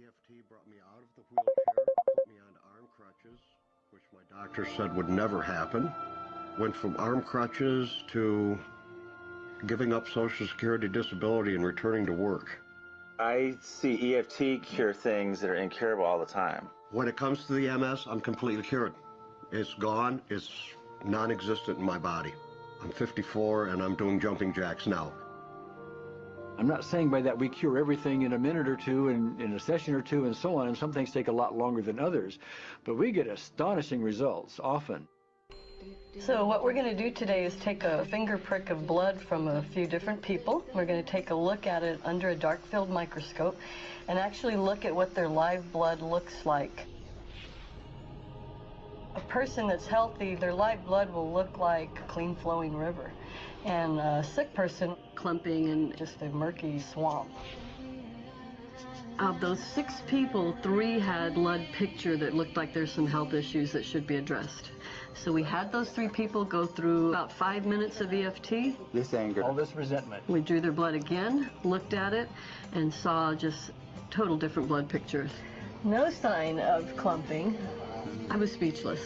EFT brought me out of the wheelchair, put me on arm crutches, which my doctor said would never happen. Went from arm crutches to giving up Social Security disability and returning to work. I see EFT cure things that are incurable all the time. When it comes to the MS, I'm completely cured. It's gone. It's non-existent in my body. I'm 54 and I'm doing jumping jacks now. I'm not saying by that we cure everything in a minute or two and in a session or two and so on, and some things take a lot longer than others, but we get astonishing results often. So what we're going to do today is take a finger prick of blood from a few different people. We're going to take a look at it under a dark field microscope and actually look at what their live blood looks like. A person that's healthy, their live blood will look like a clean flowing river. And a sick person, clumping in just a murky swamp. Of those 6 people, 3 had blood picture that looked like there's some health issues that should be addressed. So we had those 3 people go through about 5 minutes of EFT. This anger, all this resentment. We drew their blood again, looked at it, and saw just total different blood pictures. No sign of clumping. I was speechless.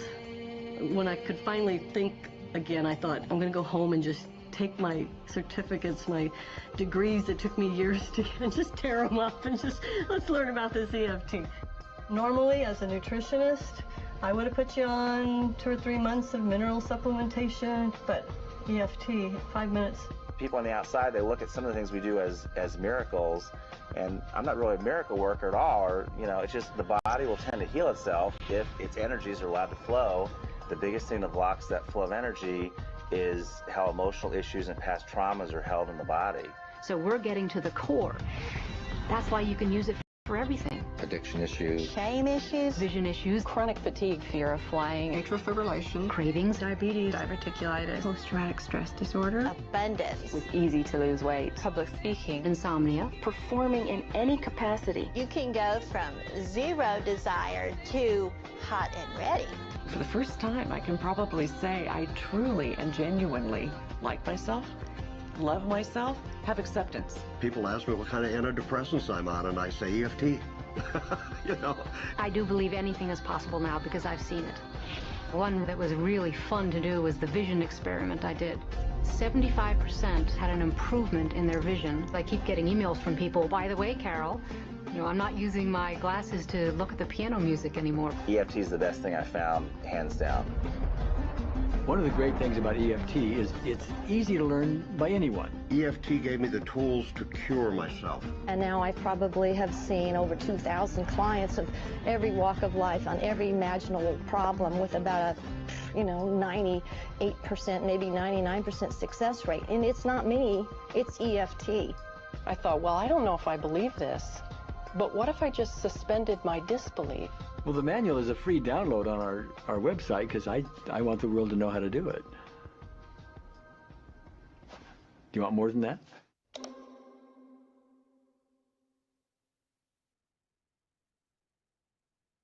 When I could finally think again, I thought, I'm going to go home and just take my certificates, my degrees that took me years to get, and just tear them up and just, let's learn about this EFT. Normally, as a nutritionist, I would have put you on 2 or 3 months of mineral supplementation, but EFT, 5 minutes. People on the outside, they look at some of the things we do as miracles, and I'm not really a miracle worker at all, or, it's just the body will tend to heal itself if its energies are allowed to flow. The biggest thing that blocks that flow of energy is how emotional issues and past traumas are held in the body. So we're getting to the core. That's why you can use it for everything. Addiction issues, Shame issues, vision issues, chronic fatigue, fear of flying, atrial fibrillation, cravings, diabetes, diverticulitis, post-traumatic stress disorder, abundance, it's easy to lose weight, public speaking, insomnia, performing in any capacity. You can go from 0 desire to hot and ready. For the first time, I can probably say I truly and genuinely like myself, love myself, have acceptance. People ask me what kind of antidepressants I'm on, and I say EFT. I do believe anything is possible now because I've seen it. One that was really fun to do was the vision experiment I did. 75% had an improvement in their vision. I keep getting emails from people, by the way, Carol, I'm not using my glasses to look at the piano music anymore. EFT is the best thing I found, hands down. One of the great things about EFT is it's easy to learn by anyone. EFT gave me the tools to cure myself. And now I probably have seen over 2,000 clients of every walk of life on every imaginable problem with about a 98%, maybe 99% success rate. And it's not me, it's EFT. I thought, well, I don't know if I believe this, but what if I just suspended my disbelief? Well, the manual is a free download on our website because I want the world to know how to do it. Do you want more than that?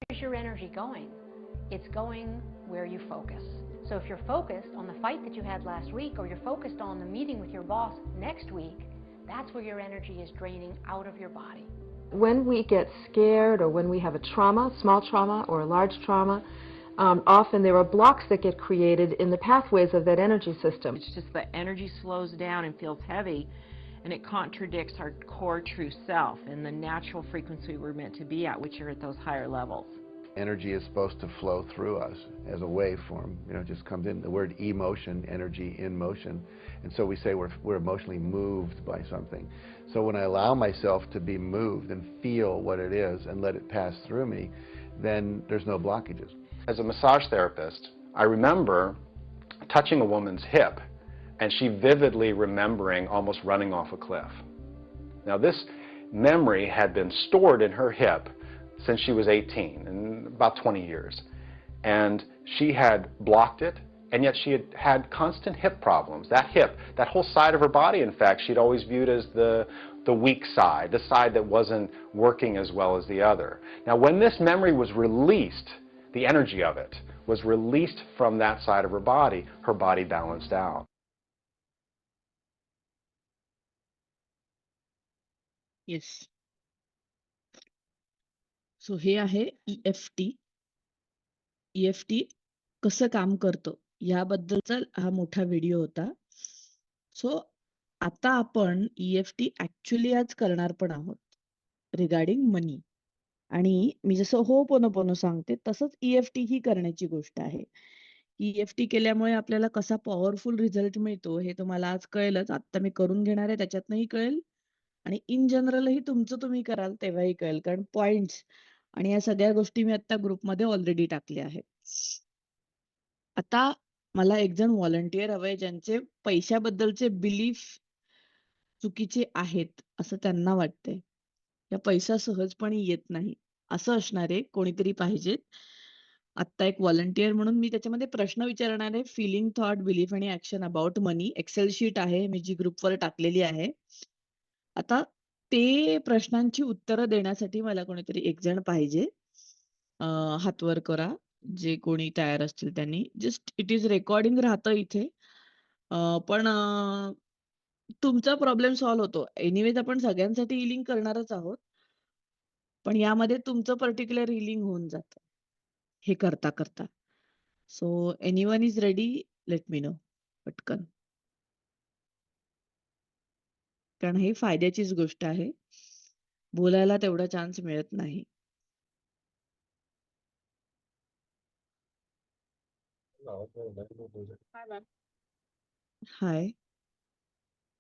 Where's your energy going? It's going where you focus. So if you're focused on the fight that you had last week, or you're focused on the meeting with your boss next week, that's where your energy is draining out of your body. When we get scared, or when we have a trauma, small trauma or a large trauma, often there are blocks that get created in the pathways of that energy system. It's just the energy slows down and feels heavy, and it contradicts our core true self and the natural frequency we're meant to be at, which are at those higher levels. energy is supposed to flow through us as a waveform. It just comes in. The word emotion, energy in motion. And so we say we're emotionally moved by something. So when I allow myself to be moved and feel what it is and let it pass through me, then there's no blockages. As a massage therapist, I remember touching a woman's hip and she vividly remembering almost running off a cliff. Now this memory had been stored in her hip since she was 18, in about 20 years. And she had blocked it, and yet she had had constant hip problems. That hip, that whole side of her body, in fact, she'd always viewed as the weak side, the side that wasn't working as well as the other. Now when this memory was released, the energy of it was released from that side of her body balanced out. Yes. So हे आहे EFT. EFT कसं काम करतं याबद्दलचा हा मोठा video होता. So आता आपण EFT ऍक्च्युली आज करणार पण आहोत रिगार्डिंग मनी. आणि मी जसं होपोनोपोनो सांगते तसंच EFT ही करण्याची गोष्ट आहे. EFT केल्यामुळे आपल्याला कसा पॉवरफुल रिझल्ट मिळतो हे तुम्हाला आज कळेलच. आता मी करून घेणार आहे त्याच्यातनंही कळेल आणि इन जनरलही तुमचं तुम्ही कराल तेव्हाही कळेल. कारण पॉइंट्स आणि या सगळ्या गोष्टी मी आता ग्रुपमध्ये ऑलरेडी टाकल्या आहेत. आता मला एक जण व्हॉलंटियर हवंय ज्यांचे पैशाबद्दलचे बिलीफ चुकीचे आहेत असं त्यांना वाटतंय. या पैसा सहजपणे येत नाही असं असणारे कोणीतरी पाहिजेत. आत्ता एक व्हॉलंटियर म्हणून मी त्याच्यामध्ये प्रश्न विचारणार आहे. फीलिंग, थॉट, बिलीफ आणि action about money. Excel sheet आहे मी जी ग्रुपवर टाकलेली आहे. आता ते प्रश्नांची उत्तरं देण्यासाठी मला कोणीतरी एक जण पाहिजे. हात वर करा जे कोणी तयार असतील त्यांनी. जस्ट इट इज रेकॉर्डिंग राहतं इथे. पण तुमचा प्रॉब्लेम सॉल्व्ह होतो. एनिवेज आपण सगळ्यांसाठी हिलिंग करणारच आहोत. पण यामध्ये तुमचं पर्टिक्युलर हिलिंग होऊन जातं हे करता करता. So anyone is ready, let me know पटकन. कारण ही फायद्याचीच गोष्ट आहे. बोलायला तेवढा चान्स मिळत नाही. हाय मॅम, हाय,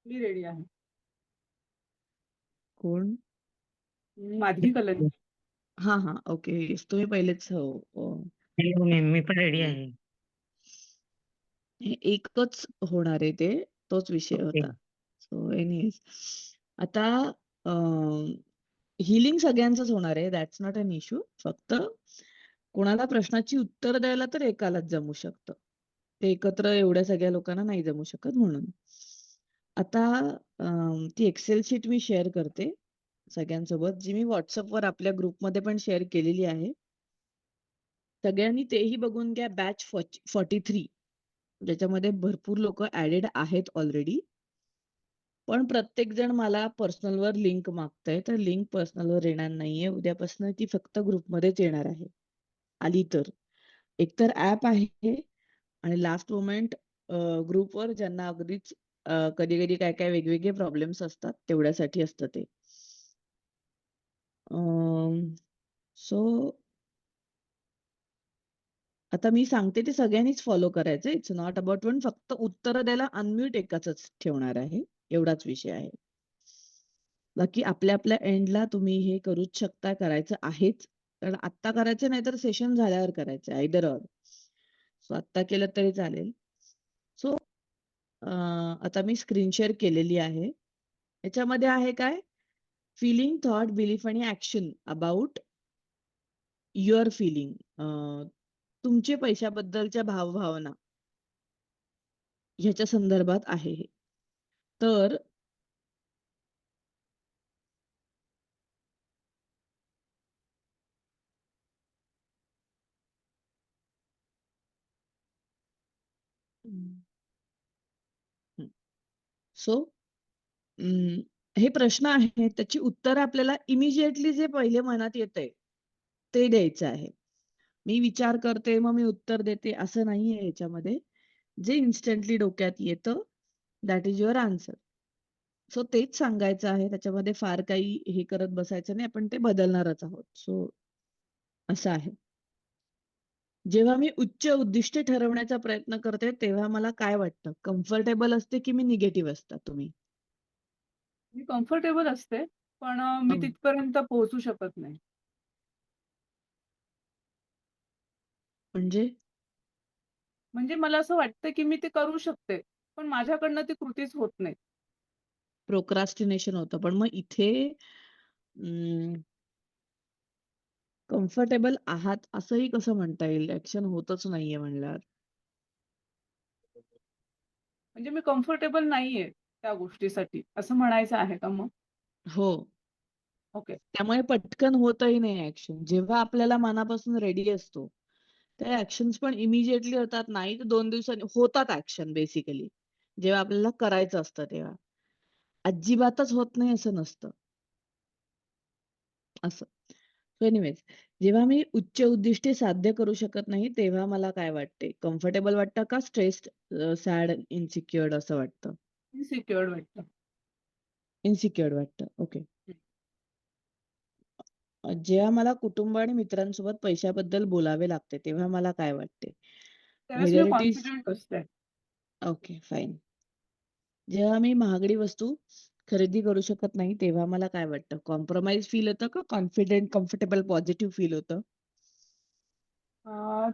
मी रेडी आहे. कोण? माधवी कलन. हा हा, ओके. येस, तुम्ही पहिलेच. हो हो. मी पण रेडी आहे. हे एकच होणार आहे ते, तोच विषय ओके. होता. सो एनिवेज आता हिलिंग सगळ्यांचंच होणार आहे. That's not an issue. फक्त कोणाला प्रश्नाची उत्तर द्यायला तर एकालाच जमू शकतं. ते एकत्र एवढ्या सगळ्या लोकांना नाही जमू शकत म्हणून. आता ती एक्सेल शीट मी शेअर करते सगळ्यांसोबत, जी मी व्हॉट्सअपवर आपल्या ग्रुपमध्ये पण शेअर केलेली आहे. सगळ्यांनी तेही बघून घ्या. बॅच 43 ज्याच्यामध्ये भरपूर लोक ऍडेड आहेत ऑलरेडी. पण प्रत्येक जण मला पर्सनलवर लिंक मागतंय, तर लिंक पर्सनलवर येणार नाहीये. उद्यापासून ती फक्त ग्रुपमध्येच येणार आहे. आली तर एकतर ऍप आहे आणि लास्ट मोमेंट ग्रुपवर ज्यांना अगदीच कधी कधी काय काय वेगवेगळे प्रॉब्लेम्स असतात तेवढ्यासाठी असतं ते. सो आता मी सांगते ते सगळ्यांनीच फॉलो करायचं. It's not about one. फक्त उत्तर द्यायला अनम्यूट एकाच ठेवणार आहे, एवढाच विषय आहे. बाकी आपल्या आपल्या एंडला तुम्ही हे करूच शकता, करायचं आहेच. कारण आत्ता करायचं नाही तर सेशन झाल्यावर करायचं, आयदर ऑर. सो आत्ता केलं तरी चालेल. सो आता मी स्क्रीन शेअर केलेली आहे. याच्यामध्ये आहे काय? फिलिंग, थॉट, बिलीफ आणि ऍक्शन अबाउट युअर फिलिंग. तुमचे पैशाबद्दलच्या भावभावना ह्याच्या संदर्भात आहे हे. तर सो हे प्रश्न आहेत, त्याची उत्तर आपल्याला इमिजिएटली जे पहिले मनात येतंय ते द्यायचं आहे. मी विचार करते मग मी उत्तर देते असं नाहीये याच्यामध्ये. जे इन्स्टंटली डोक्यात येतं that is your answer. So तेच सांगायचं आहे. त्याच्यामध्ये फार काही हे करत बसायचं नाही, आपण ते बदलणारच आहोत. सो असं आहे. जेव्हा मी उच्च उद्दिष्ट ठरवण्याचा प्रयत्न करते तेव्हा मला काय वाटतं? कम्फर्टेबल असते की मी निगेटिव्ह असता तुम्ही? मी कम्फर्टेबल असते, पण मी तिथपर्यंत पोहोचू शकत नाही. म्हणजे मला असं वाटतं की मी ते करू शकते, पण माझ्याकडनं ती कृतीच होत नाही. प्रोक्रास्टिनेशन होतं. पण मग इथे कम्फर्टेबल आहात असंही कसं म्हणता येईल? ऍक्शन होतच नाहीये म्हणल्यावर. म्हणजे मी कम्फर्टेबल नाहीये त्या गोष्टीसाठी असं म्हणायचं आहे का मग? हो. ओके. त्यामुळे पटकन होतही नाही ऍक्शन. जेव्हा आपल्याला मनापासून रेडी असतो त्या ऍक्शन्स पण इमिजिएटली होतात. नाही तर 2 दिवसांनी होतात ऍक्शन बेसिकली. जेव्हा आपल्याला करायचं असतं तेव्हा. अजिबातच होत नाही असं नसतं. असं. सो एनिवेज, जेव्हा मी उच्च उद्दिष्टे साध्य करू शकत नाही, तेव्हा मला काय वाटते? कम्फर्टेबल वाटतं का स्ट्रेस्ड, सॅड, इन्सिक्युअर्ड असं वाटतं? इनसिक्युअर्ड वाटतं. इन्सिक्युअर्ड वाटतं. ओके. जेव्हा मला कुटुंब आणि मित्रांसोबत पैशाबद्दल बोलावे लागते, तेव्हा मला काय वाटते? त्यावेळेस मी व्हेदर इट इज कॉन्फिडंट असते. Okay, fine. जेव्हा मी महागडी वस्तू खरेदी करू शकत नाही, तेव्हा मला काय वाटतं? कॉम्प्रोमाइज फील होतं का कॉन्फिडंट, कम्फर्टेबल, पॉझिटिव्ह फील होतं?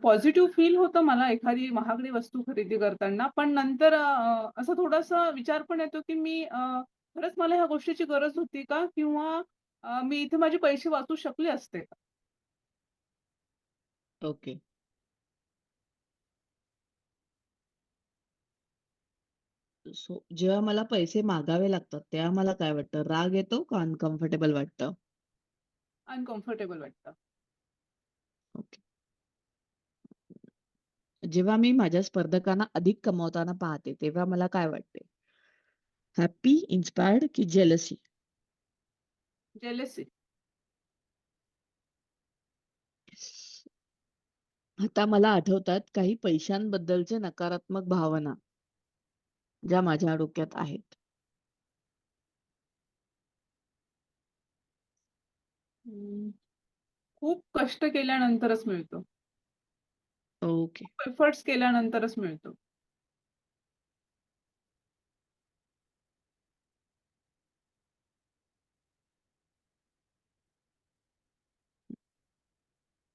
पॉझिटिव्ह फील होतं मला एखादी महागडी वस्तू खरेदी करताना. पण नंतर असा थोडासा विचार पण येतो, की मी खरंच मला ह्या गोष्टीची गरज होती का? किंवा मी इथे माझे पैसे वाचू शकले असते का? ओके. सो जेव्हा मला पैसे मागावे लागतात, तेव्हा मला काय वाटतं? राग येतो का अनकम्फर्टेबल वाटतं? अनकम्फर्टेबल वाटतं. ओके. जेव्हा मी माझ्या स्पर्धकांना अधिक कमावताना पाहते, तेव्हा मला काय वाटते? हॅपी, इन्स्पायर्ड की जेलसी? जेलसी. आता मला आठवतात काही पैशांबद्दलचे नकारात्मक भावना, ज्या माझ्या डोक्यात आहेत. खूप कष्ट केल्यानंतरच मिळतो. ओके. खूप एफर्ट्स केल्यानंतरच मिळतो.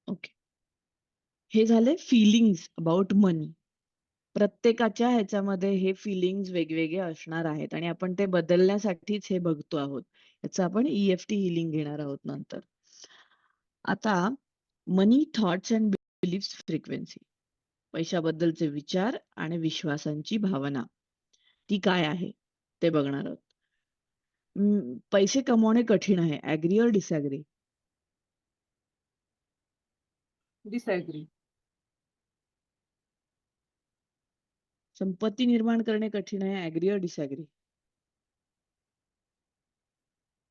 ओके. हे झाले फीलिंग्स अबाउट मनी. प्रत्येकाच्या ह्याच्यामध्ये हे फीलिंग्स वेगवेगळे असणार आहेत आणि आपण ते बदलण्यासाठीच हे बघतो आहोत. याचं आपण EFT हिलिंग घेणार आहोत नंतर. आता मनी थॉट्स अँड बिलीफ्स फ्रिक्वेन्सी. पैशाबद्दलचे विचार आणि विश्वासांची भावना, ती काय आहे ते बघणार आहोत. पैसे कमवणे कठीण आहे. ऍग्री और डिसॅग्री? डिसॅग्री. संपत्ती निर्माण करणे कठीण आहे. ऍग्री और डिसॅग्री?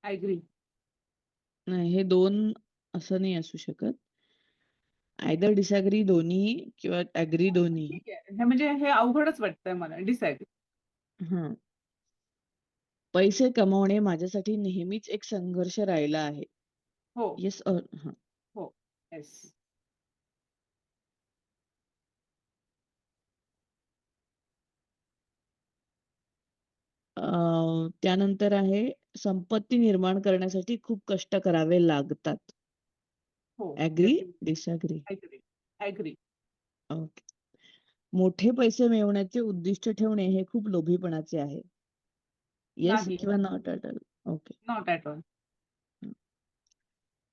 ऍग्री. नाही, हे दोन असं नाही असू शकत. आयदर डिसॅग्री दोन्ही किंवा ऍग्री दोन्ही. ठीक आहे. हे म्हणजे हे अवघडच वाटतंय मला. डिसॅग्री. हं. पैसे कमवणे माझ्यासाठी नेहमीच एक संघर्ष राहिला आहे. हो. येस और हां. हो. येस. त्यानंतर आहे संपत्ती निर्माण करण्यासाठी खूप कष्ट करावे लागतात. हो. ऍग्री, डिसॅग्री? ऍग्री. ऍग्री. ओके. मोठे पैसे मिळवण्याचे उद्दिष्ट ठेवणे हे खूप लोभीपणाचे आहे. येस नाही. किंवा not at all? Okay. Not at all.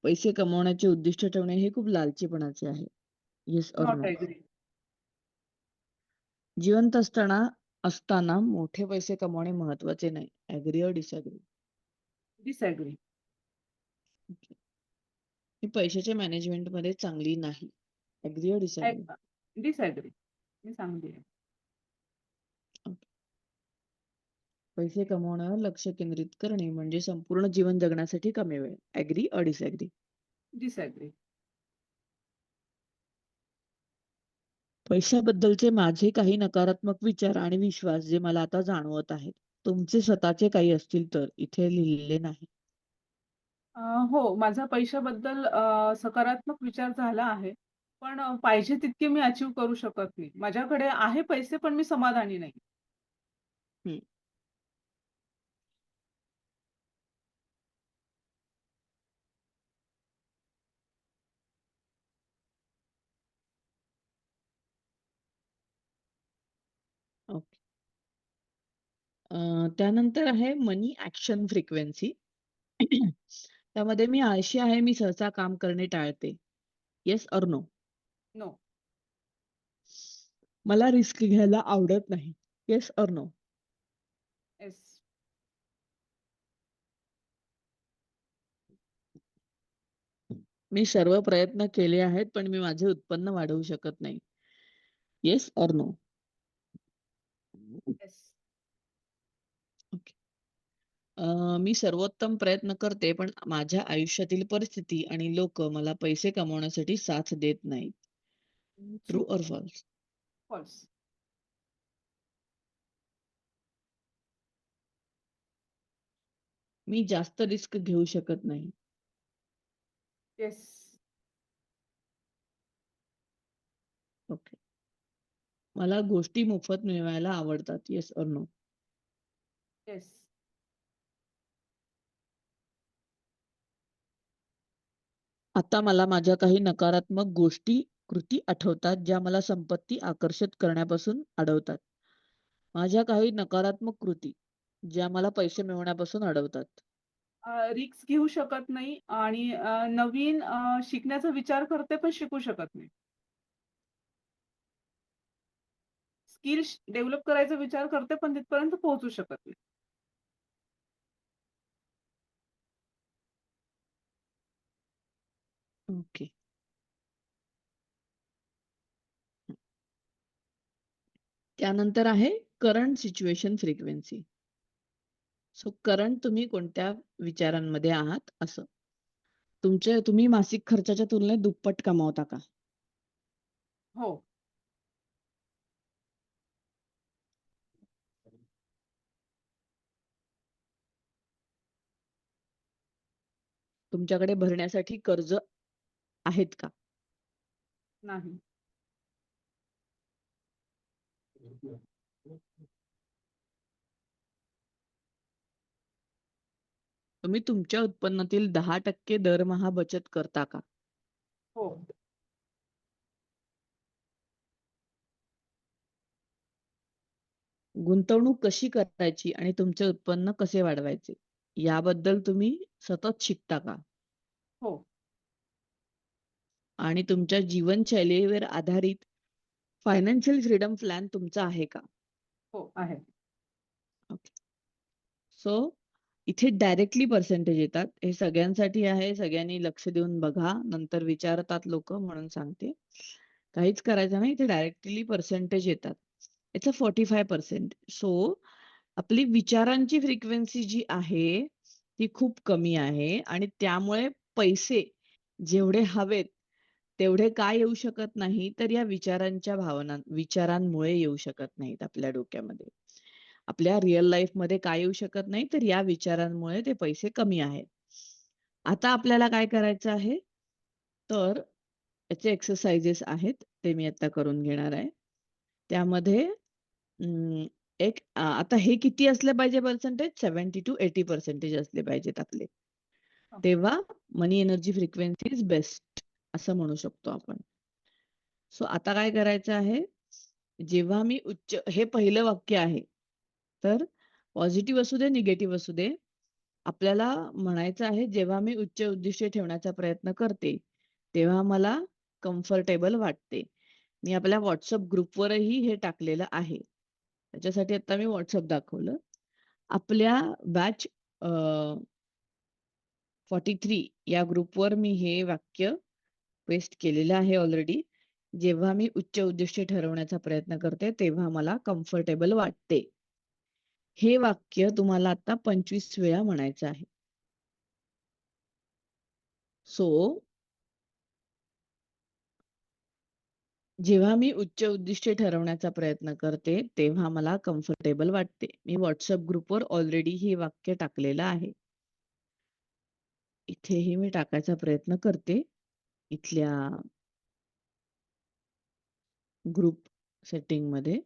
पैसे कमवण्याचे उद्दिष्ट ठेवणे हे खूप लालचीपणाचे आहे. येस और नॉट नो? ऍग्री. जिवंत असताना मोठे पैसे कमवणे महत्वाचे नाही. ऍग्री और डिसॅग्री? डिसॅग्री. मी पैशाच्या मॅनेजमेंट मध्ये चांगली नाही. ऍग्री और डिसॅग्री? डिसॅग्री. मी चांगली आहे. पैसे कमवण्यावर लक्ष केंद्रित करणे म्हणजे संपूर्ण जीवन जगण्यासाठी कमी वेळ. ऍग्री और डिसॅग्री? डिसॅग्री. पैशाबद्दलचे माझे काही नकारात्मक विचार आणि विश्वास जे मला आता जाणवत आहेत. तुमचे स्वतःचे काही असतील तर इथे लिहिलेले नाही. हो, माझा पैशाबद्दल सकारात्मक विचार झाला आहे. पण पाहिजे तितके मी अचीव्ह करू शकत नाही. माझ्याकडे आहे पैसे, पण मी समाधानी नाही. हं. ओके. त्यानंतर आहे मनी ॲक्शन फ्रिक्वेन्सी. त्यामध्ये मी आळशी आहे, मी सहसा काम करणे टाळते. येस और नो? नो. मला रिस्क घ्यायला आवडत नाही. येस और नो? येस. मी सर्व प्रयत्न केले आहेत, पण मी माझे उत्पन्न वाढवू शकत नाही. येस और नो? येस. ओके. मी सर्वोत्तम प्रयत्न करते, पण माझ्या आयुष्यातील परिस्थिती आणि लोक मला पैसे कमवण्यासाठी साथ देत नाहीत. True true. Or false? False. मी जास्त रिस्क घेऊ शकत नाही. येस. ओके. मला गोष्टी मोफत मिळवायला आवडतात. Yes or no? येस. आता मला माझ्या काही नकारात्मक गोष्टी, कृती आठवतात, ज्या मला संपत्ती आकर्षित करण्यापासून अडवतात. माझ्या काही नकारात्मक कृती, ज्या मला पैसे मिळवण्यापासून अडवतात. रिस्क घेऊ शकत नाही आणि नवीन शिकण्याचा विचार करते, पण शिकू शकत नाही. स्किल्स डेव्हलप करायचा विचार करते, पण तिथपर्यंत पोहोचू शकत नाही. ओके. त्यानंतर आहे current situation frequency. So current तुम्ही कोणत्या विचारांमध्ये आहात असं. तुम्ही मासिक खर्चाच्या तुलनेत दुप्पट कमावता का? हो. तुमच्याकडे भरण्यासाठी कर्ज आहेत का? नाही. तुम्ही तुमच्या उत्पन्नातील 10% दरमहा बचत करता का? हो. गुंतवणूक कशी करायची आणि तुमचे उत्पन्न कसे वाढवायचे याबद्दल तुम्ही सतत शिकता का? हो. आणि तुमच्या जीवनशैलीवर आधारित फायनान्शियल फ्रीडम प्लॅन तुमचा आहे का? हो, आहे. सो इथे डायरेक्टली पर्सेंटेज येतात. हे सगळ्यांसाठी आहे. सगळ्यांनी लक्ष देऊन बघा. नंतर विचारतात लोक, म्हणून सांगते. काहीच करायचं नाही. इथे डायरेक्टली पर्सेंटेज येतात. It's a 45%. सो आपली विचारांची फ्रिक्वेन्सी जी आहे ती खूप कमी आहे आणि त्यामुळे पैसे जेवढे हवेत तेवढे का येऊ शकत नाही, तर या विचारांमुळे येऊ शकत नाहीत आपल्या डोक्यामध्ये. आपल्या रिअल लाईफ मध्ये काय येऊ शकत नाही, तर या विचारांमुळे ते पैसे कमी आहेत. आता आपल्याला काय करायचं आहे, तर याचे एक्सरसाइजेस आहेत, ते मी आता करून घेणार आहे. त्यामध्ये आता हे किती असले पाहिजे पर्सेंटेज? 70 to 80% असले पाहिजेत आपले. तेव्हा मनी एनर्जी फ्रिक्वेन्सी इज बेस्ट असं म्हणू शकतो आपण. सो आता काय करायचं आहे, जेव्हा मी हे पहिलं वाक्य आहे, तर पॉझिटिव्ह असू दे, निगेटिव्ह असू दे, आपल्याला म्हणायचं आहे, जेव्हा मी उच्च उद्दिष्टे ठेवण्याचा प्रयत्न करते, तेव्हा मला कम्फर्टेबल वाटते. मी आपल्या व्हॉट्सअप ग्रुपवरही हे टाकलेलं आहे. त्याच्यासाठी आता मी व्हॉट्सअप दाखवलं. आपल्या बॅच 43 या ग्रुपवर मी हे वाक्य पेस्ट केलेलं आहे ऑलरेडी. जेव्हा मी उच्च उद्दिष्टे ठरवण्याचा प्रयत्न करते, तेव्हा मला कम्फर्टेबल वाटते. हे वाक्य तुम्हाला आता 25 वेळा म्हणायचं आहे. सो जेव्हा मी उच्च उद्दिष्टे ठरवण्याचा प्रयत्न करते, तेव्हा मला कम्फर्टेबल वाटते. मी व्हॉट्सअप ग्रुपवर ऑलरेडी हे वाक्य टाकलेलं आहे. इथेही मी टाकायचा प्रयत्न करते. इथल्या ग्रुप सेटिंग मध्ये.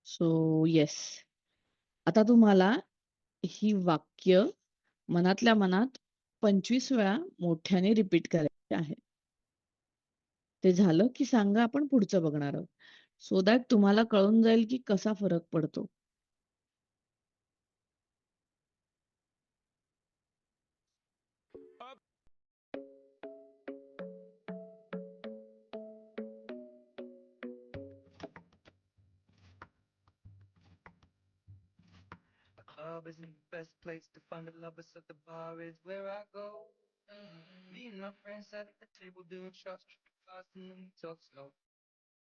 सो येस, आता तुम्हाला ही वाक्य मनातल्या मनात 25 वेळा मोठ्याने रिपीट करायचे आहे. ते झालं की सांगा, आपण पुढचं बघणार आहोत. सो दॅट तुम्हाला कळून जाईल की कसा फरक पडतो. place to find the lovers, so the bar is where I go. Me and my friends sat at the table doing shots, tripping fast, and then we talk slow.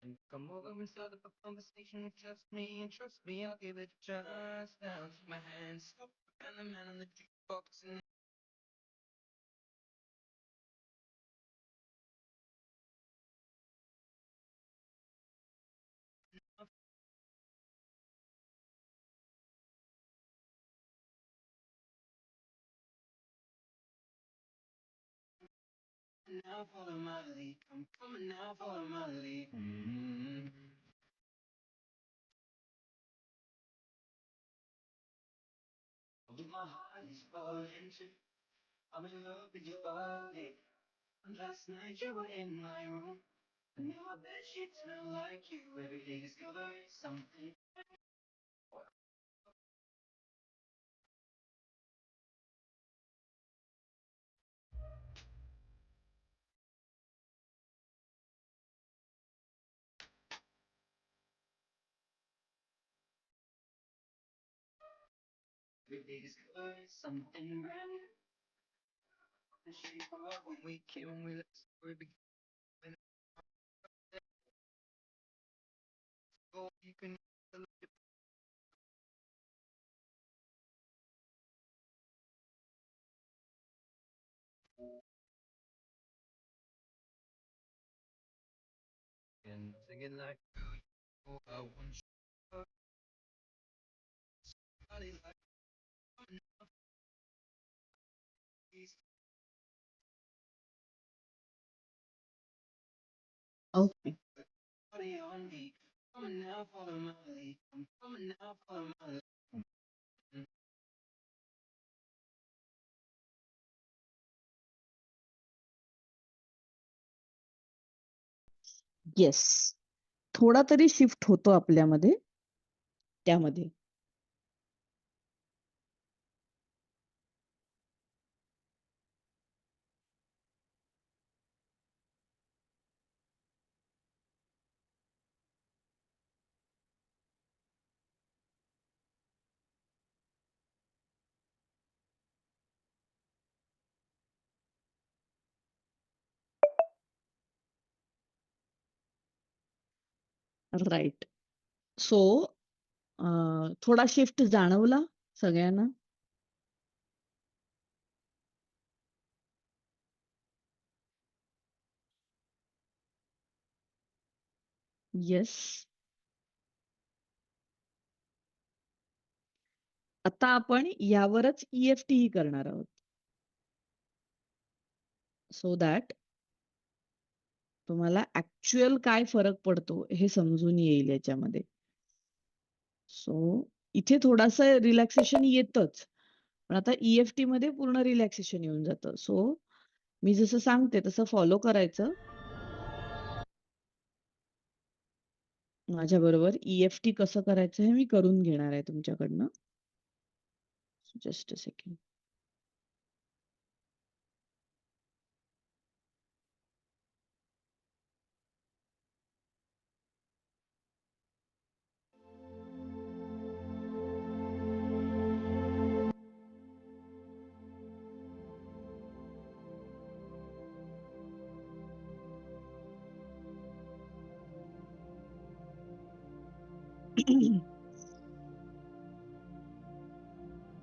And come over and start up a conversation with just me, and trust me, I'll give it a chance. Now take my hand, stop, and the man on the jukebox, and now follow my lead. I'm coming now, follow my lead. My heart is falling too. I'm in love with your body. And last night you were in my room. And now I bet she smell like you. Every day discovering something. Every day discovering something brand new. And she grew up when we came and we let the story begin. Go, you can look at and singing like oh, I want you. Somebody like Okay. body on me. Coming now, follow my lead. I'm coming now, follow my lead. Yes. थोडा तरी shift होतो आपल्यामध्ये त्यामध्ये. Right. So थोडा shift जाणवला सगळ्यांना? Yes. आता आपण यावरच EFT ही करणार आहोत. सो दॅट तुम्हाला ऍक्च्युअल काय फरक पडतो हे समजून येईल याच्यामध्ये. सो इथे थोडासा रिलॅक्सेशन येतच. पण आता EFT मध्ये पूर्ण रिलॅक्सेशन येऊन जातं. सो मी जसं सांगते तसं फॉलो करायचं. माझ्याबरोबर EFT कसं करायचं हे मी करून घेणार आहे तुमच्याकडनं. Just a second.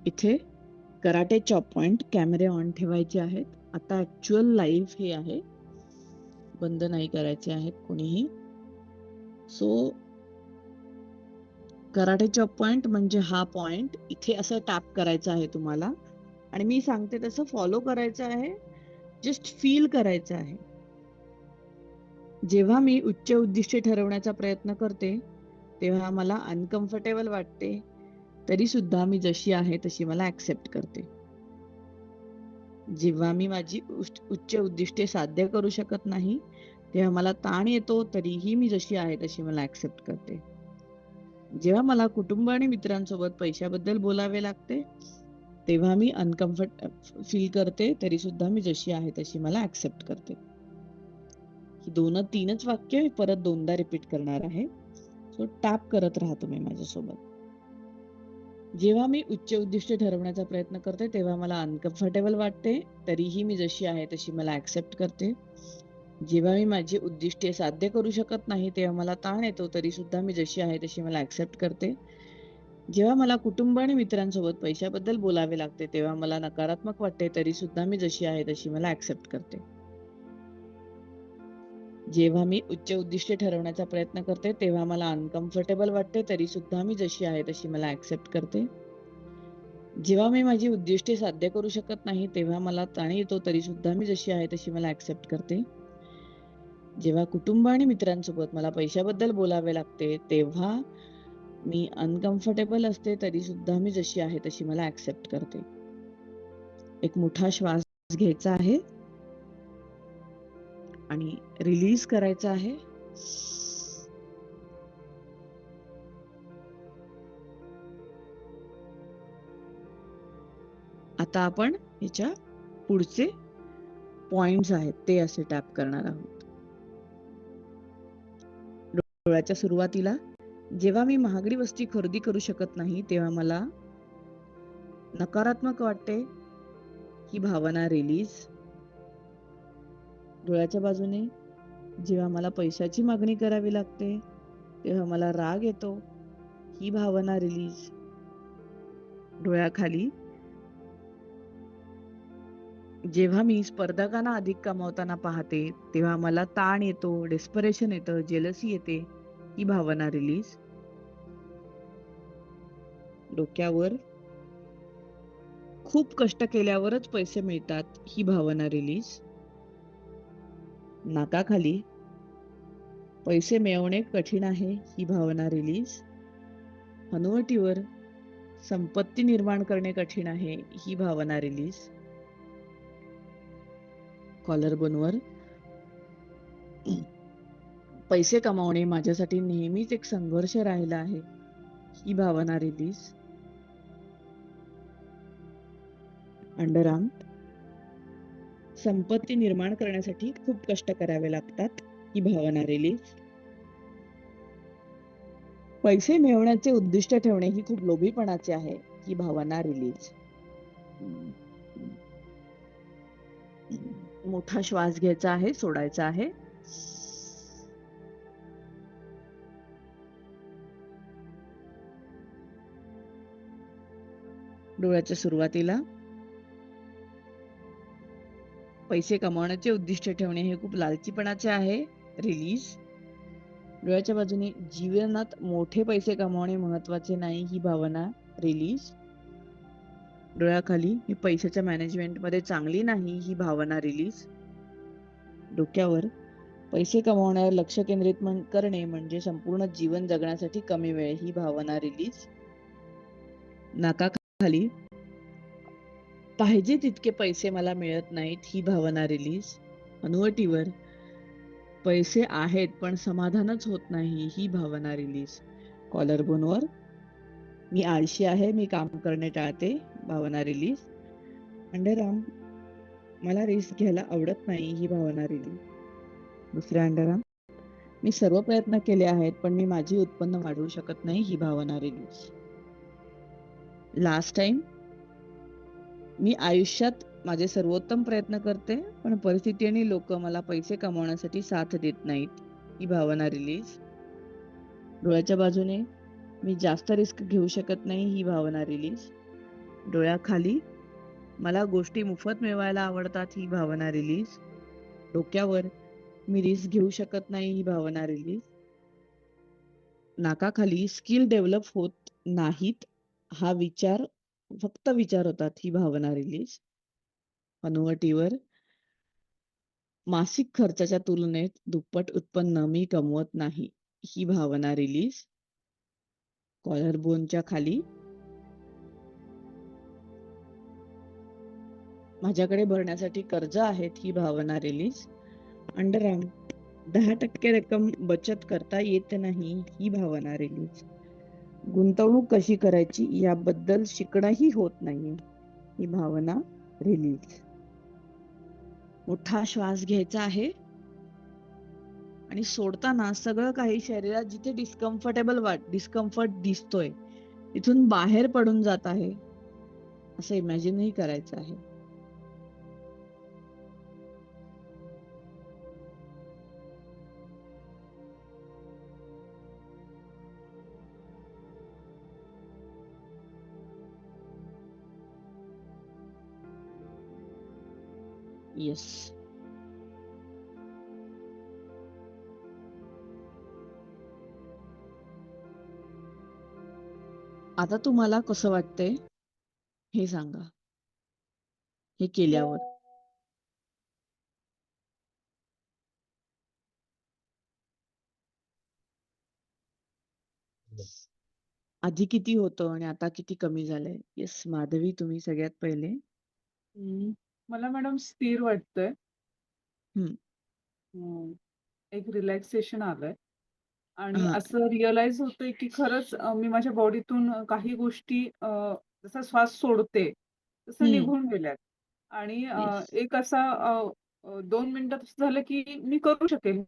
इथे कराटे चॉप पॉइंट कॅमेरे ऑन ठेवायचे आहेत. आता ऍक्च्युअल लाईव्ह हे आहे. बंद नाही करायचे आहेत कोणीही. सो कराटे चॉप पॉइंट म्हणजे हा पॉइंट इथे असं टॅप करायचं आहे तुम्हाला आणि मी सांगते तसं फॉलो करायचं आहे. जस्ट फील करायचं आहे. जेव्हा मी उच्च उद्दिष्टे ठरवण्याचा प्रयत्न करते तेव्हा मला अनकम्फर्टेबल वाटते. तरी सुद्धा मी जशी आहे तशी मला ऍक्सेप्ट करते. जेव्हा मी माझी उच्च उद्दिष्टे साध्य करू शकत नाही तेव्हा मला ताण येतो. तरीही मी जशी आहे तशी मला ऍक्सेप्ट करते. जेव्हा मला कुटुंब आणि मित्रांसोबत पैशाबद्दल बोलावे लागते तेव्हा मी अनकम्फर्ट फील करते. तरी सुद्धा मी जशी आहे तशी मला ऍक्सेप्ट करते. ही 2-3च वाक्य मी परत 2दा रिपीट करणार आहे. सो टॅप करत राहा तुम्ही माझ्यासोबत. जेव्हा मी उच्च उद्दिष्टे ठरवण्याचा प्रयत्न करते तेव्हा मला अनकम्फर्टेबल वाटते, तरीही मी जशी आहे तशी मला ऍक्सेप्ट करते. जेव्हा मी माझी उद्दिष्टे साध्य करू शकत नाही तेव्हा मला ताण येतो, तरी सुद्धा मी जशी आहे तशी मला ऍक्सेप्ट करते. जेव्हा मला कुटुंब आणि मित्रांसोबत पैशाबद्दल बोलावे लागते तेव्हा मला नकारात्मक वाटते, तरी सुद्धा मी जशी आहे तशी मला ऍक्सेप्ट करते. जेव्हा मी उच्च उद्दिष्टे ठरवण्याचा प्रयत्न करते तेव्हा मला अनकम्फर्टेबल वाटते, तरी सुद्धा मी जशी आहे तशी मला ऍक्सेप्ट करते. जेव्हा मी माझी उद्दिष्टे साध्य करू शकत नाही तेव्हा मला ताण येतो, तरी सुद्धा मी जशी आहे तशी मला ऍक्सेप्ट करते. जेव्हा कुटुंब आणि मित्रांसोबत मला पैशाबद्दल बोलावे लागते तेव्हा मी अनकम्फर्टेबल असते, तरी सुद्धा मी जशी आहे तशी मला ऍक्सेप्ट करते. एक मोठा श्वास घ्यायचा आहे आणि रिलीज करायचा आहे. आता आपण ह्याच्या पुढचे पॉइंट्स आहेत ते असे टॅप करणार आहोत. डोळ्याच्या सुरुवातीला जेव्हा मी महागडी वस्तू खरेदी करू शकत नाही तेव्हा मला नकारात्मक वाटते, ही भावना रिलीज. डोळ्याच्या बाजूने जेव्हा मला पैशाची मागणी करावी लागते तेव्हा मला राग येतो, ही भावना रिलीज. डोळ्याखाली जेव्हा मी स्पर्धकांना अधिक कमावताना पाहते तेव्हा मला ताण येतो, डेस्परेशन येतं, जेलसी येते, ही भावना रिलीज. डोक्यावर खूप कष्ट केल्यावरच पैसे मिळतात, ही भावना रिलीज. नाकाखाली पैसे मिळवणे कठीण आहे, ही भावना रिलीज. हनुवटीवर संपत्ती निर्माण करणे कठीण आहे, ही भावना रिलीज. कॉलरबोनवर पैसे कमावणे माझ्यासाठी नेहमीच एक संघर्ष राहिला आहे, ही भावना रिलीज. अंडरआर्म संपत्ती निर्माण करण्यासाठी खूप कष्ट करावे लागतात, ही भावना रिलीज. पैसे मिळवण्याचे उद्दिष्ट ठेवणे ही खूप लोभीपणाचे आहे, ही भावना रिलीज. मोठा श्वास घ्यायचा आहे, सोडायचा आहे. डोळ्याच्या सुरुवातीला पैसे कमावण्याचे उद्दिष्ट ठेवणे हे खूप लालचीपणाचे आहे, रिलीज. डोळ्याच्या बाजूने जीवनात मोठे पैसे कमावणे महत्वाचे नाही, ही भावना रिलीज. डोळ्याखाली मी पैशाच्या मॅनेजमेंट मध्ये चांगली नाही, ही भावना रिलीज. डोक्यावर पैसे कमावण्यावर लक्ष केंद्रित करणे म्हणजे संपूर्ण जीवन जगण्यासाठी कमी वेळ, ही भावना रिलीज. नाकाखाली पाहिजे तितके पैसे मला मिळत नाहीत, ही भावना रिलीज. हनुवटीवर पैसे आहेत पण समाधानच होत नाही, ही भावना रिलीज. कॉलरबोनवर मी आळशी आहे, मी काम करणे टाळते, भावना रिलीज. अंडरआर्म मला रिस्क घ्यायला आवडत नाही, ही भावना रिलीज. दुसऱ्या अंडरआर्म मी सर्व प्रयत्न केले आहेत पण मी माझी उत्पन्न वाढवू शकत नाही, ही भावना रिलीज. लास्ट टाइम मी आयुष्यात माझे सर्वोत्तम प्रयत्न करते पण परिस्थिती आणि लोक मला पैसे कमवण्यासाठी साथ देत नाहीत, ही भावना रिलीज. डोळ्याच्या बाजूने मी जास्त रिस्क घेऊ शकत नाही, ही भावना रिलीज. डोळ्याखाली मला गोष्टी मोफत मिळवायला आवडतात, ही भावना रिलीज. डोक्यावर मी रिस्क घेऊ शकत नाही, ही भावना रिलीज. नाकाखाली स्किल डेव्हलप होत नाहीत, हा विचार फक्त विचार होतात, ही भावना रिलीज. हनुवटीवर मासिक खर्चाच्या तुलनेत दुप्पट उत्पन्न मी कमवत नाही, ही भावना रिलीज. कॉलरबोनच्या खाली माझ्याकडे भरण्यासाठी कर्ज आहेत, ही भावना रिलीज. अंडरआर्म 10% रक्कम बचत करता येत नाही, ही भावना रिलीज. गुंतवणूक कशी करायची याबद्दल शिकणंही होत नाहीये, ही भावना रिलीज. मोठा श्वास घ्यायचा आहे आणि सोडताना सगळं काही शरीरात जिथे डिस्कम्फर्ट दिसतोय इथून बाहेर पडून जात आहे असं इमॅजिनही करायचं आहे. येस. आता तुम्हाला कसं वाटतंय हे सांगा, हे केल्यावर. आधी किती होतं आणि आता किती कमी झालंय? येस, माधवी तुम्ही सगळ्यात पहिले. मला मॅडम स्थिर वाटतंय. हम्म. एक रिलॅक्सेशन आलंय आणि हा. असं रिअलाइज होतंय की खरंच मी माझ्या बॉडीतून काही गोष्टी जसा श्वास सोडते तसं निघून गेल्यात आणि येस. एक असा 2 मिनिटात असं झालं की मी करू शकेल.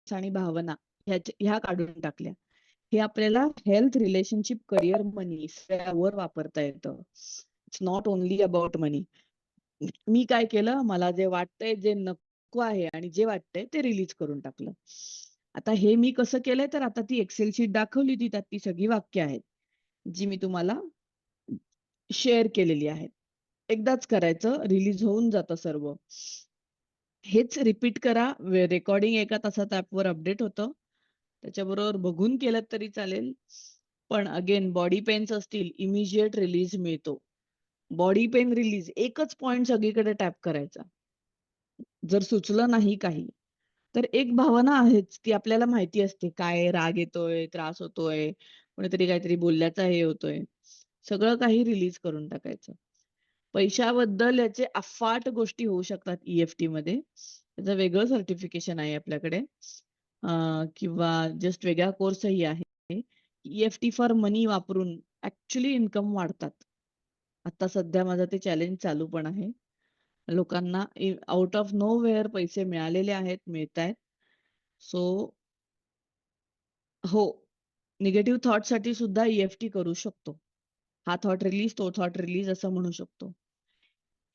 आणि भावना ह्या काढून टाकल्या. हे आपल्याला हेल्थ, रिलेशनशिप, करिअर, मनी सगळ्यावर वापरता येतं. इट्स नॉट ओनली अबाउट मनी. मी काय केलं, मला जे वाटतंय, जे नको आहे आणि जे वाटतंय ते रिलीज करून टाकलं. आता हे मी कसं केलंय, तर आता ती एक्सेल शीट दाखवली होती, त्यात ती सगळी वाक्य आहेत जी मी तुम्हाला शेअर केलेली आहेत. एकदाच करायचं, रिलीज होऊन जातं सर्व. हेच रिपीट करा. रेकॉर्डिंग एका तासात ऍपवर अपडेट होतं, त्याच्याबरोबर बघून केलं तरी चालेल. पण अगेन बॉडी पेन्स असतील, इमिजिएट रिलीज मिळतो. बॉडी पेन रिलीज एकच पॉइंट सगळीकडे टॅप करायचा. जर सुचलं नाही काही तर एक भावना आहेच, ती आपल्याला माहिती असते. काय राग येतोय, त्रास होतोय, कोणीतरी काहीतरी बोलल्याचा हे होतोय, सगळं काही रिलीज करून टाकायचं. पैशाबद्दल याचे अफाट गोष्टी होऊ शकतात EFT मध्ये. त्याचं वेगळं सर्टिफिकेशन आहे आपल्याकडे, किंवा जस्ट वेगळा कोर्सही आहे. EFT फॉर मनी वापरून ऍक्च्युली इन्कम वाढतात. आता सध्या माझं ते चॅलेंज चालू पण आहे. लोकांना आउट ऑफ नो वेअर पैसे मिळालेले आहेत, मिळतायत. सो हो, निगेटिव्ह थॉट साठी सुद्धा EFT करू शकतो. हा थॉट रिलीज, तो थॉट रिलीज असं म्हणू शकतो.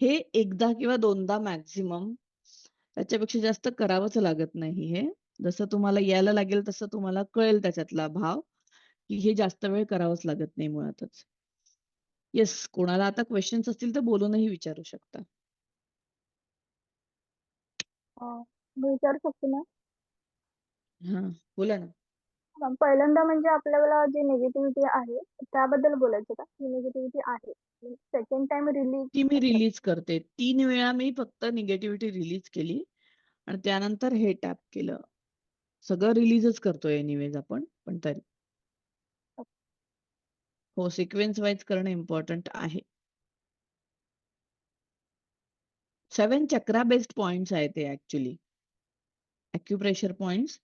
हे एकदा किंवा दोनदा मॅक्झिमम, त्याच्यापेक्षा जास्त करावंच लागत नाही. हे जसं तुम्हाला यायला लागेल तसं तुम्हाला कळेल त्याच्यातला भाव, की हे जास्त वेळ करावंच लागत नाही मुळातच. येस, कोणाला आता क्वेश्चन्स असतील तर बोलूनही विचारू शकता. मी विचारू शकते ना? हा, बोला ना. पहिल्यांदा म्हणजे आपल्याला जी निगेटिव्हिटी आहे त्याबद्दल बोलायचं का? ही निगेटिव्हिटी आहे. सेकंड टाइम रिलीज ती मी रिलीज करते. 3 वेळा मी फक्त निगेटिव्हिटी रिलीज केली आणि त्यानंतर हे टॅप केलं. सगळं रिलीजच करतोय एनिवेज आपण, पण तरी हो, सिक्वेन्स वाईज करणं इम्पॉर्टंट आहे. 7 चक्रा बेस्ड पॉइंट्स आहेत ते ऍक्च्युली. अॅक्युप्रेशर पॉइंट्स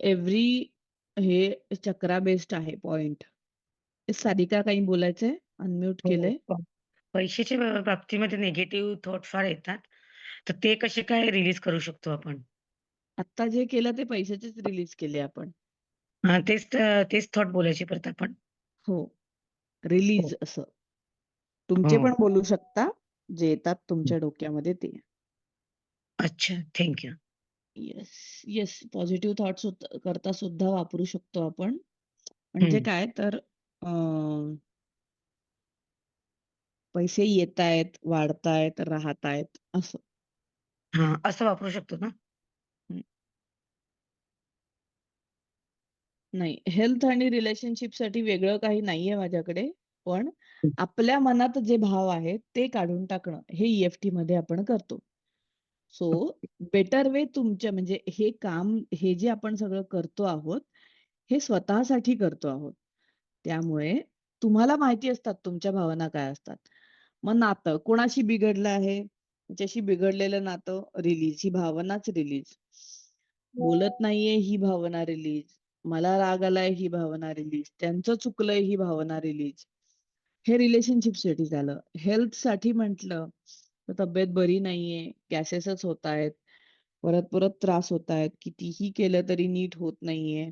एव्हरी हे चक्रा बेस्ड आहे पॉइंट. सारिका काही बोलायचंय? अनम्यूट केलंय. पैशाच्या बाबतीमध्ये निगेटिव्ह थॉट फार येतात, तर ते कसे काय रिलीज करू शकतो आपण? आता जे केलं ते पैशाचेच रिलीज केले आपण. तेच थॉट बोलायचे परत आपण. हो, रिलीज असं. तुमचे पण बोलू शकता, जे येतात तुमच्या डोक्यामध्ये ते. अच्छा, thank you. Yes yes, positive thoughts करता सुद्धा वापरू शकतो आपण. म्हणजे काय तर पैसे येतायत, वाढतायत, राहतायत असं. हां, असं वापरू शकतो ना? नाही, हेल्थ आणि रिलेशनशिप साठी वेगळं काही नाहीये माझ्याकडे. पण आपल्या मनात जे भाव आहेत ते काढून टाकणं हे EFT मध्ये आपण करतो. सो बेटर वे तुमच्या म्हणजे हे काम, हे जे आपण सगळं करतो आहोत, हे स्वतःसाठी करतो आहोत. त्यामुळे तुम्हाला माहिती असतात तुमच्या भावना काय असतात. मग नातं कोणाशी बिघडलं आहे, त्याच्याशी बिघडलेलं नातं रिलीज, ही भावनाच रिलीज. बोलत नाहीये ही भावना रिलीज. मला राग आलाय ही भावना रिलीज. त्यांचं चुकलंय ही भावना रिलीज. हे रिलेशनशिप साठी झालं. हेल्थ साठी म्हटलं तर तब्येत बरी नाहीये, गॅसेसच होत आहेत, परत परत त्रास होत आहेत, कितीही केलं तरी नीट होत नाहीये.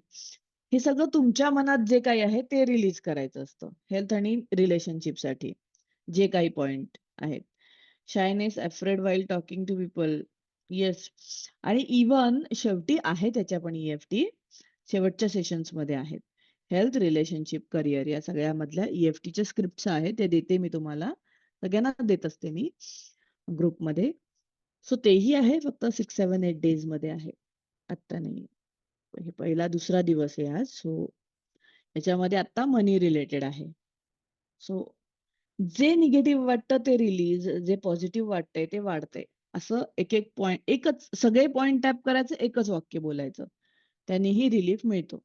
हे सगळं तुमच्या मनात जे काही आहे ते रिलीज करायचं असतं हेल्थ आणि रिलेशनशिपसाठी. जे काही पॉइंट आहेत. Shyness, afraid while talking to people. Yes. आणि इव्हन शेवटी आहे त्याच्या पण EFT शेवटच्या सेशन्स मध्ये आहेत. हेल्थ, रिलेशनशिप, करिअर या सगळ्यामधल्या EFTच्या स्क्रिप्ट्स आहेत, ते देते मी तुम्हाला. सगळ्यांना देत असते मी ग्रुपमध्ये. सो तेही आहे, फक्त 6-7-8 डेज मध्ये आहे, आत्ता नाही. हे पहिला दुसरा दिवस आहे आज. सो याच्यामध्ये आता मनी रिलेटेड आहे. सो जे निगेटिव्ह वाटतं ते रिलीज, जे पॉझिटिव्ह वाटतंय ते वाढतंय. असं एक एक पॉइंट, एकच सगळे पॉइंट टॅप करायचं, एकच वाक्य बोलायचं, त्यानेही रिलीफ मिळतो.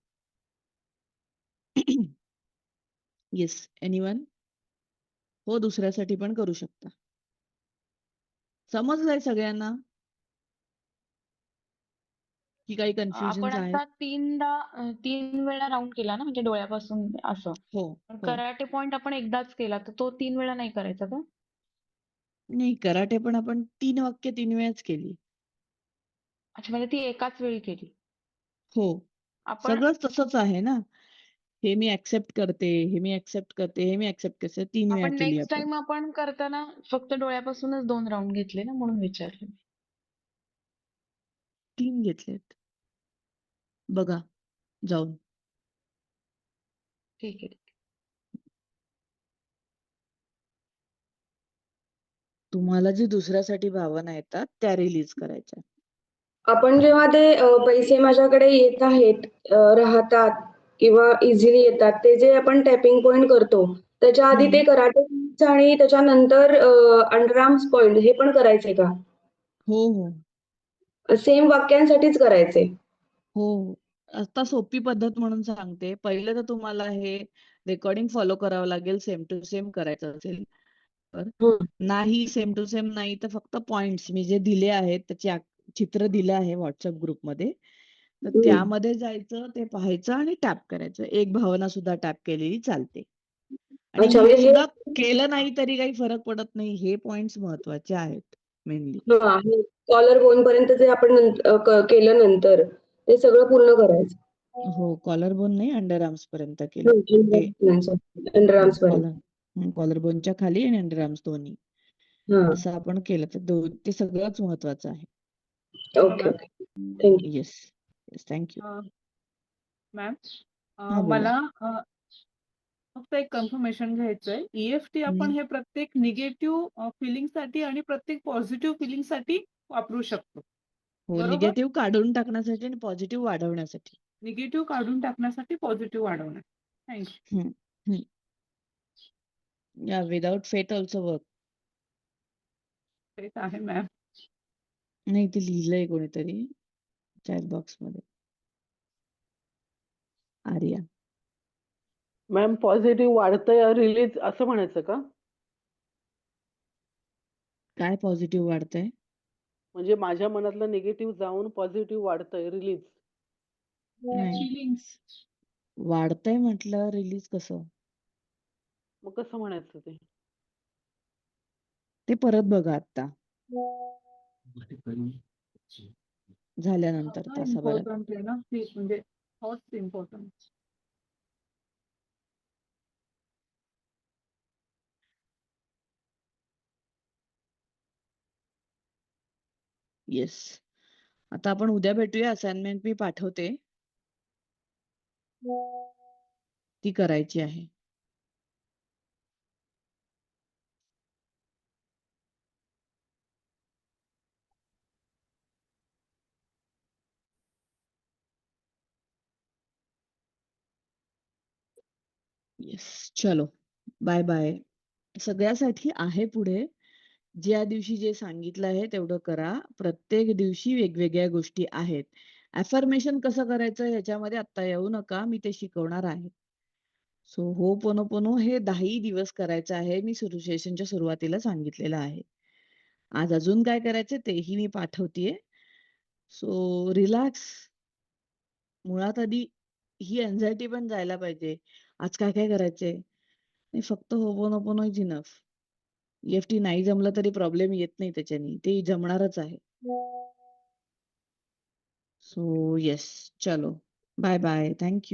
येस. एनीवन? हो, दुसऱ्यासाठी पण करू शकता. समजलंय सगळ्यांना की काही कन्फ्युजन्स आपण आहेत? आता 3 वेळा राऊंड केला ना, म्हणजे डोळ्यापासून असं. हो, पण हो. कराटे पॉइंट आपण एकदाच केला, तर तो 3 वेळा नाही करायचा का? नाही, कराटे पण आपण 3 वाक्य 3 वेळाच केली. अच्छा, म्हणजे ती एकाच वेळी केली. हो. आपण सगळंच तसंच आहे ना. हे मी ऍक्सेप्ट करते, हे मी ऍक्सेप्ट करते, हे मी ऍक्सेप्ट करते, 3 वेळा आपण केली नेक्स्ट आपण. टाइम आपण करताना फक्त डोळ्यापासूनच 2 राऊंड घेतले ना, म्हणून विचारले मी. 3 घेतलेत. बघा जाऊन. ठीक आहे. तुम्हाला जी दुसऱ्यासाठी भावना येतात त्या रिलीज करायच्या. आपण जेव्हा ते पैसे माझ्याकडे येत आहेत, राहतात किंवा इझिली येतात, ते जे आपण टॅपिंग पॉइंट करतो, त्याच्या आधी ते कराटे आणि त्याच्यानंतर अंडरआर्म्स पॉइंट हे पण करायचे का? हो, हो. सेम वाक्यांसाठीच करायचे? हो. आता सोपी पद्धत म्हणून सांगते. पहिलं तर तुम्हाला हे रेकॉर्डिंग फॉलो करावं लागेल, सेम टू सेम करायचं असेल तर. नाही सेम टू सेम नाही तर फक्त पॉइंट्स मी जे दिले आहेत त्याचे चित्र दिलं आहे WhatsApp ग्रुपमध्ये. तर त्यामध्ये जायचं, ते पाहायचं आणि टॅप करायचं. एक भावना सुद्धा टॅप केलेली चालते. आणि अच्छा, हे म्हणजे सुद्धा केलं नाही तरी काही फरक पडत नाही. हे पॉइंट्स महत्वाचे आहेत मेनली. कॉलर बोन पर्यंत जे आपण केलं नंतर ते सगळं पूर्ण करायचं. हो, कॉलर बोन नाही, अंडरआर्म्स पर्यंत केलं. अंडरआर्म्स पर्यंत. कॉलर बोनच्या खाली आणि अंडरआर्म्स दोन्ही. असं आपण केलं तर ते सगळंच महत्वाचं आहे. Okay, okay. Thank you. Yes. Yes, thank you. Ma'am, हा, बोला. मला फक्त एक कन्फर्मेशन घ्यायचंय. EFT आपण हे प्रत्येक निगेटिव्ह फिलिंगसाठी आणि प्रत्येक पॉझिटिव्ह फिलिंगसाठी वापरू शकतो. हो, बरोबर? निगेटिव्ह काढून टाकण्यासाठी आणि पॉझिटिव्ह वाढवण्यासाठी. निगेटिव्ह काढून टाकण्यासाठी, पॉझिटिव्ह वाढवण्यासाठी. थँक्यू. या विदाउट फेट ऑल्सो वर्क. तेच आहे मॅम. नाही, ते लिहिलंय कोणीतरी चॅट बॉक्स मध्ये. आर्या. मॅम, पॉझिटिव्ह वाढतंय रिलीज असं म्हणायचं का? काय पॉझिटिव्ह वाढतंय? म्हणजे माझ्या मनातलं निगेटिव्ह जाऊन पॉझिटिव्ह वाढतंय रिलीज. वाढतंय म्हटलं, रिलीज कसं? मग कसं म्हणायचं ते? ते परत बघा आता. झाल्यानंतर तासाभरात. इम्पॉर्टंट आहे ना, म्हणजे थॉट्स इम्पॉर्टंट. येस. आता आपण उद्या भेटूया. असाइनमेंट मी पाठवते. ती करायची आहे. येस. चलो, बाय बाय. सगळ्यासाठी आहे पुढे. ज्या दिवशी जे सांगितलं आहे तेवढं करा. प्रत्येक दिवशी वेगवेगळ्या गोष्टी आहेत. अफर्मेशन कसं करायचं ह्याच्यामध्ये आता येऊ नका, मी ते शिकवणार आहे. सो होपोनोपोनो हे 10 दिवस करायचं आहे. मी सेशनच्या सुरुवातीला सांगितलेलं आहे. आज अजून काय करायचं तेही मी पाठवतेय. So relax. मुळात आधी ही अँझायटी पण जायला पाहिजे. आज काय काय करायचंय? नाही, फक्त होपोनोपोनो इज इनफ. EFT नाही जमलं तरी प्रॉब्लेम येत नाही त्याच्यानी, ते जमणारच आहे. सो येस, चलो बाय बाय, थँक यू.